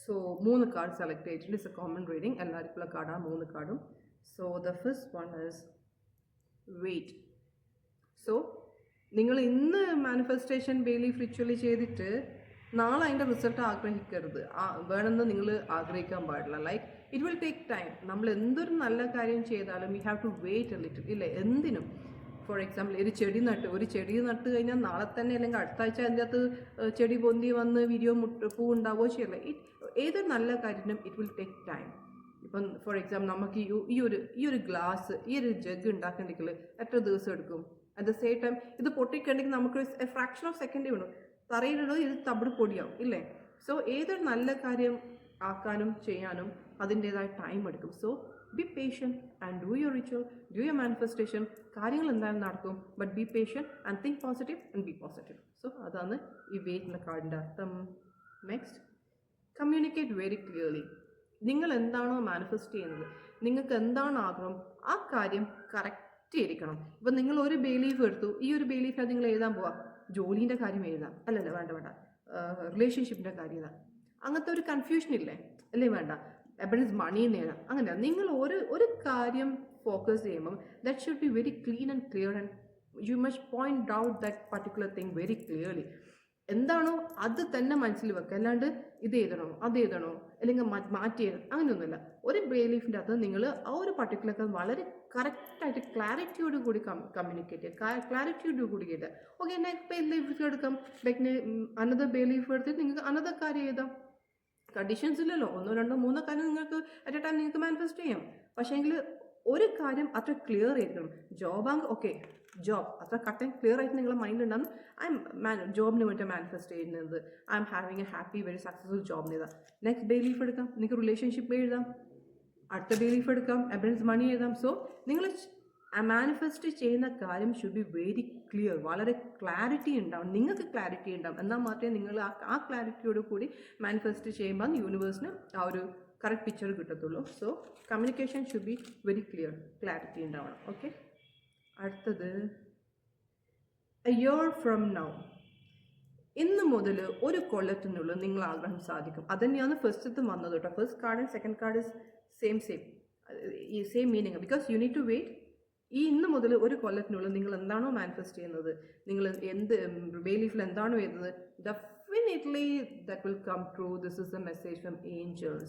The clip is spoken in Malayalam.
So 3 cards select it. It's a common reading. എല്ലാവർക്കുള്ള കാർഡാണ് 3 കാർഡും. So the first one is wait. So നിങ്ങൾ ഇന്ന് മാനിഫെസ്റ്റേഷൻ ബെയിലീഫ് റിച്വലി ചെയ്തിട്ട് നാളെ അതിൻ്റെ റിസൾട്ട് ആഗ്രഹിക്കരുത്. വേണമെന്ന് നിങ്ങൾ ആഗ്രഹിക്കാൻ പാടില്ല. Like it will take time. നമ്മൾ എന്തൊരു നല്ല കാര്യം ചെയ്താലും you have to wait a little. ഇല്ലേ, എന്തിനും. ഫോർ എക്സാമ്പിൾ ഒരു ചെടി നട്ട് കഴിഞ്ഞാൽ നാളെ തന്നെ അല്ലെങ്കിൽ അടുത്ത ആഴ്ച അതിൻ്റെ അകത്ത് ചെടി പൊന്തി വന്ന് പൂ ഉണ്ടാവുകയോ ചെയ്യില്ല. ഏതൊരു നല്ല കാര്യത്തിനും ഇറ്റ് വിൽ ടേക്ക് ടൈം. ഇപ്പം ഫോർ എക്സാമ്പിൾ നമുക്ക് ഈ ഒരു ഗ്ലാസ്, ഈ ഒരു ജഗ് ഉണ്ടാക്കണമെങ്കിൽ എത്ര ദിവസം എടുക്കും? അറ്റ് ദ സെയിം ടൈം ഇത് പൊട്ടിക്കണമെങ്കിൽ നമുക്ക് ഫ്രാക്ഷൻ ഓഫ് സെക്കൻഡ് വേണം. തറയിലിടുന്നത് ഇത് തവിട് പൊടിയാവും, ഇല്ലേ? സോ ഏതൊരു നല്ല കാര്യം ആക്കാനും ചെയ്യാനും അതിൻ്റെതായ ടൈം എടുക്കും. So be patient and do your ritual, do your manifestation. കാര്യങ്ങൾ എന്തായാലും നടക്കും. But be patient and think positive and B positive. So അതാണ് ഈ വെയിറ്റ് എന്ന കാർഡിൻ്റെ അർത്ഥം. Next, communicate very clearly. നിങ്ങൾ എന്താണോ മാനിഫെസ്റ്റ് ചെയ്യുന്നത്, നിങ്ങൾക്ക് എന്താണോ ആഗ്രഹം, ആ കാര്യം കറക്റ്റ് ഇരിക്കണം. ഇപ്പം നിങ്ങൾ ഒരു ബിലീഫ് എടുത്തു, ഈ ഒരു ബിലീഫിൽ നിങ്ങൾ എഴുതാൻ പോവാം ജോലീൻ്റെ കാര്യം എഴുതാം, അല്ലല്ല വേണ്ട റിലേഷൻഷിപ്പിൻ്റെ കാര്യം എഴുതാം. അങ്ങനത്തെ ഒരു കൺഫ്യൂഷൻ ഇല്ലേ, അല്ലേ? വേണ്ട എബഡൻസ് മണി എന്ന് എഴുതാം. അങ്ങനെ നിങ്ങൾ ഒരു കാര്യം ഫോക്കസ് ചെയ്യുമ്പം that should be very clean and clear and you must point out that particular thing very clearly. എന്താണോ അത് തന്നെ മനസ്സിൽ വെക്കുക. അല്ലാണ്ട് ഇത് എഴുതണോ അത് എഴുതണോ അല്ലെങ്കിൽ മാറ്റി എഴുതണം, അങ്ങനെയൊന്നുമില്ല. ഒരു ബിലീഫിൻ്റെ അകത്ത് നിങ്ങൾ ആ ഒരു പർട്ടിക്കുലർ വളരെ കറക്റ്റായിട്ട് ക്ലാരിറ്റിയോട് കൂടി കമ്മ്യൂണിക്കേറ്റ് ചെയ്യുക, ക്ലാരിറ്റിയോട് കൂടി എഴുതുക. ഓക്കെ, എന്നെ ഇപ്പം ബിലീഫ് എടുക്കാം, ലൈക്ക് അനദർ ബിലീഫ് എടുത്തിട്ട് നിങ്ങൾക്ക് അനദർ കാര്യം എഴുതാം. കണ്ടീഷൻസ് ഇല്ലല്ലോ. 1, 2, 3 കാര്യം നിങ്ങൾക്ക് അറ്റ് എ ടൈം നിങ്ങൾക്ക് മാനിഫെസ്റ്റ് ചെയ്യാം. പക്ഷേങ്കിൽ ഒരു കാര്യം അത്ര ക്ലിയർ ആയിരിക്കണം. ജോബാണെങ്കിൽ ഓക്കെ, ജോബ് അത്ര കട്ടൻ ക്ലിയർ ആയിട്ട് നിങ്ങളുടെ മൈൻഡിലുണ്ടാകും. ജോബിന് വേണ്ടി മാനിഫെസ്റ്റ് ചെയ്യുന്നത്, I M having A happy very successful job എഴുതാം. നെക്സ്റ്റ് ബിലീഫ് എടുക്കാം, നിങ്ങൾക്ക് റിലേഷൻഷിപ്പ് എഴുതാം. അടുത്ത ബിലീഫ് എടുക്കാം, എബഡൻസ് മണി എഴുതാം. സോ നിങ്ങൾ മാനിഫെസ്റ്റ് ചെയ്യുന്ന കാര്യം ഷുഡ് ബി വെരി ക്ലിയർ. വളരെ ക്ലാരിറ്റി ഉണ്ടാവും, നിങ്ങൾക്ക് ക്ലാരിറ്റി ഉണ്ടാവും. എന്നാൽ മാത്രമേ നിങ്ങൾ ആ ക്ലാരിറ്റിയോട് കൂടി മാനിഫെസ്റ്റ് ചെയ്യുമ്പോൾ യൂണിവേഴ്സിന് ആ ഒരു കറക്റ്റ് പിക്ചർ കിട്ടത്തുള്ളൂ. So communication should be very clear, clarity ഉണ്ടാവണം. ഓക്കെ, അടുത്തത് എ ഇയർ ഫ്രം നൗ. ഇന്ന് മുതൽ ഒരു കൊല്ലത്തിനുള്ളിൽ നിങ്ങൾ ആഗ്രഹം സാധിക്കും. അതുതന്നെയാണ് ഫസ്റ്റത്ത് വന്നത് കേട്ടോ. First card and second card is same meaning. Because you need to wait. ഈ ഇന്ന് മുതൽ ഒരു കൊല്ലത്തിനുള്ളിൽ നിങ്ങൾ എന്താണോ മാനിഫെസ്റ്റ് ചെയ്യുന്നത്, നിങ്ങൾ എന്ത് ബിലീഫിൽ എന്താണോ എഴുതുന്നത്, definitely that will come true. This is a message from Angeles.